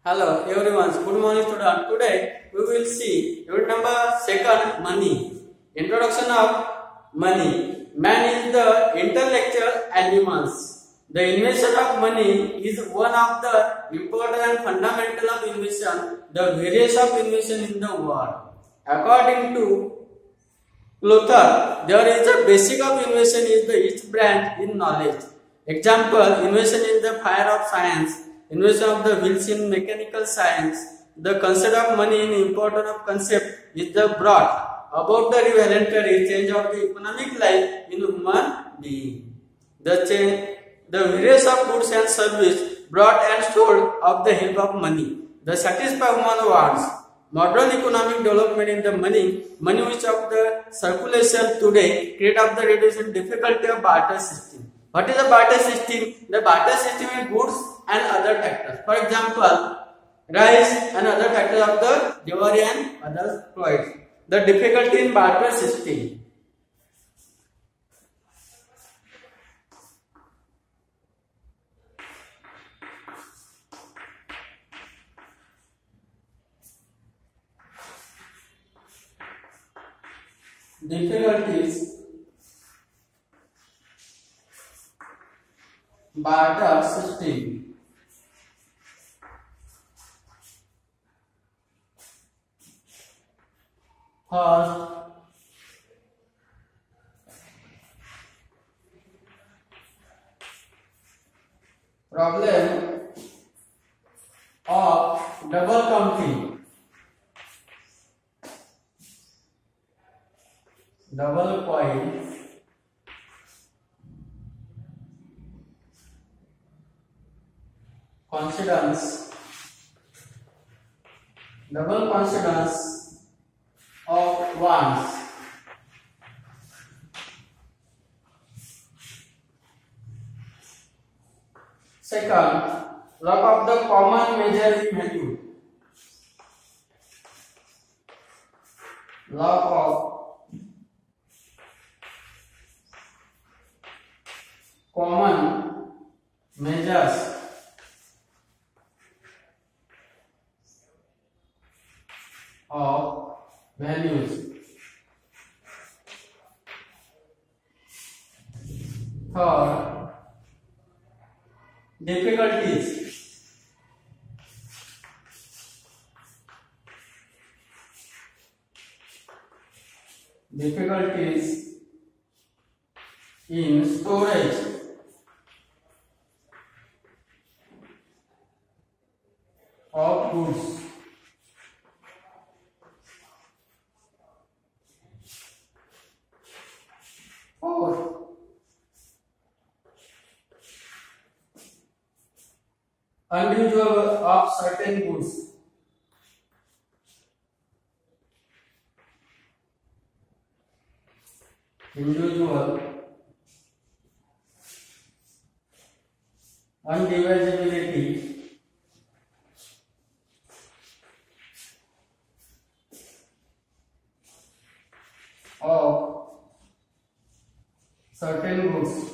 Hello everyone, good morning student. Today we will see unit number 2 money. Introduction of money. Man is the intellectual animals. The invention of money is one of the important and fundamental of invention. The various of invention in the world. According to Luther, there is a basic of invention is the each branch in knowledge. Example, invention in the fire of science. Invention of the wheels in mechanical science. The concept of money in importance of concept is the brought about the voluntary change of the economic life in human being. The various of goods and service brought and sold of the help of money. The satisfy human wants. Modern economic development in the money which of the circulation today create of the reduction difficulty of barter system. What is the barter system? The barter system is goods and other factors. For example, rice and other factors of the jewelry and other products. The difficulty in barter system. Difficulties barter system. First, problem of double counting. Double coin coincidence. Double coincidence of ones. Second, lack of the common measuring value. Lack of common measures of values. Third, difficulties. Difficulties in storage of goods. Fourth, unusual of certain goods. Unusual, undivisibility of certain goods.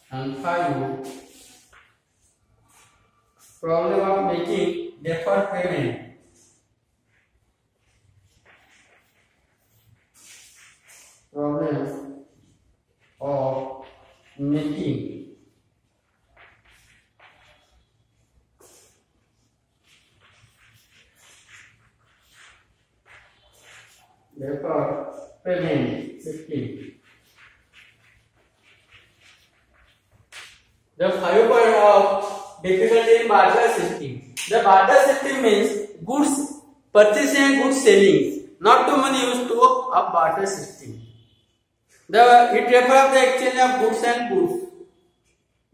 And 5, problem of making deferred payment. Problem of making deferred payment. 15. The 5 point of difficulty in barter system. The barter system means goods purchasing and goods selling, not to money used to a barter system. It refers the exchange of goods and goods.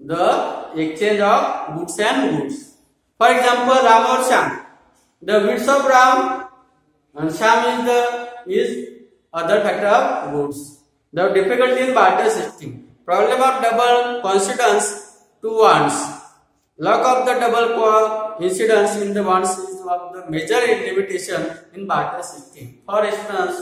The exchange of goods and goods. For example, Ram or Sham. The goods of Ram and Sham is other factor of goods. The difficulty in barter system. Problem of double coincidence to ones. Lack of the double coincidence in the ones is one of the major limitation in barter system. For instance,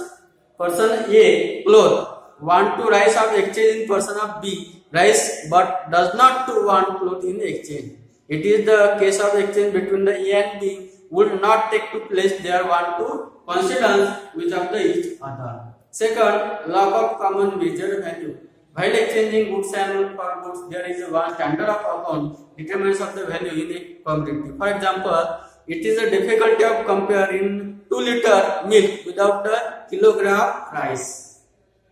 person A cloth want to rise of exchange in person of B, rise but does not to want cloth in exchange. It is the case of exchange between the A and B would not take to place there want to consider which of the each other. Second, law of common measure value. While exchanging goods and for goods, there is one standard of account determines of the value in a commodity. For example, it is a difficulty of comparing 2 liter milk without the kilogram rice.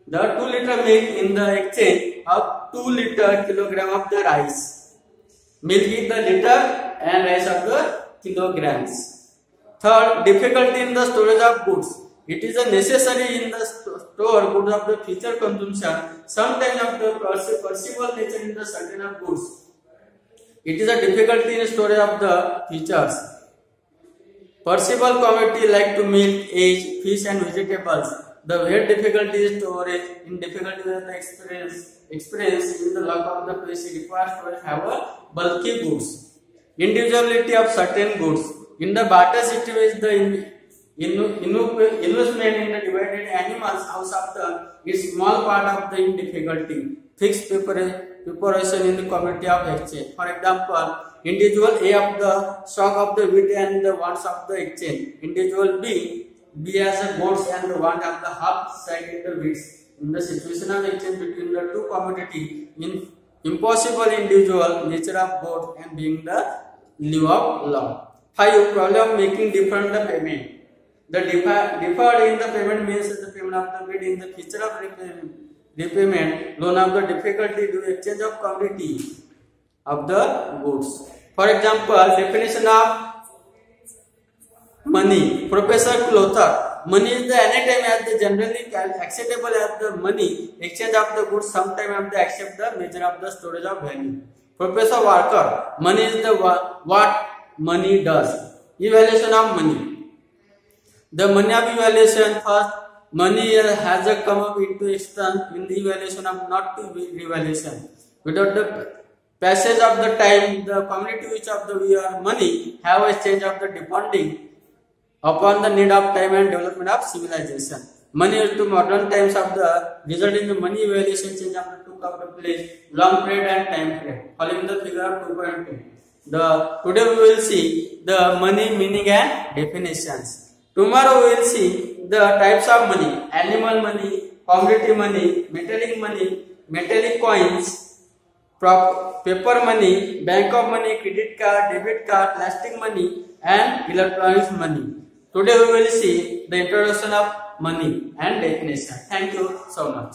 The 2 liter milk in the exchange of 2 liter kilogram of the rice. Milk is the liter and rice of the kilograms. Third, difficulty in the storage of goods. It is a necessary in the store goods of the future consumption, sometimes of the perceivable nature in the certain of goods. It is a difficulty in storage of the features. Perceivable commodity like to milk, eggs, fish and vegetables. The weight difficulty is storage. In difficulty with the experience in the law of the place requires to have a bulky goods. Individuality of certain goods. In the barter system is the investment in the divided animals house of the is small part of the difficulty. Fixed preparation in the commodity of exchange. For example, individual A of the stock of the wheat and the wants of the exchange. Individual B has the goods and the want of the half side in the wheat. In the situation of exchange between the two commodity, in impossible individual nature of both and being the lieu of law. 5. Problem making different the payment. The deferred in the payment means the payment of the bid in the future of repayment. Loan of the difficulty to exchange of commodity of the goods. For example, definition of money. Professor Clother. Money is the any time as the generally acceptable as the money. Exchange of the goods sometime of the accept the measure of the storage of value. Professor Walker. Money is the what money does. Evaluation of money. The money of evaluation first. Money has come up into existence in the evaluation of not to revaluation. Without the passage of the time, the community which of the we are money have a change of the depending upon the need of time and development of civilization. Money is to modern times of the result in the money evaluation change of the took of the place long period and time period. Following the figure of 2.2. Today we will see the money meaning and definitions. Tomorrow we will see the types of money: animal money, commodity money, metallic coins, paper money, bank of money, credit card, debit card, plastic money, and electronic money. Today we will see the introduction of money and definition. Thank you so much.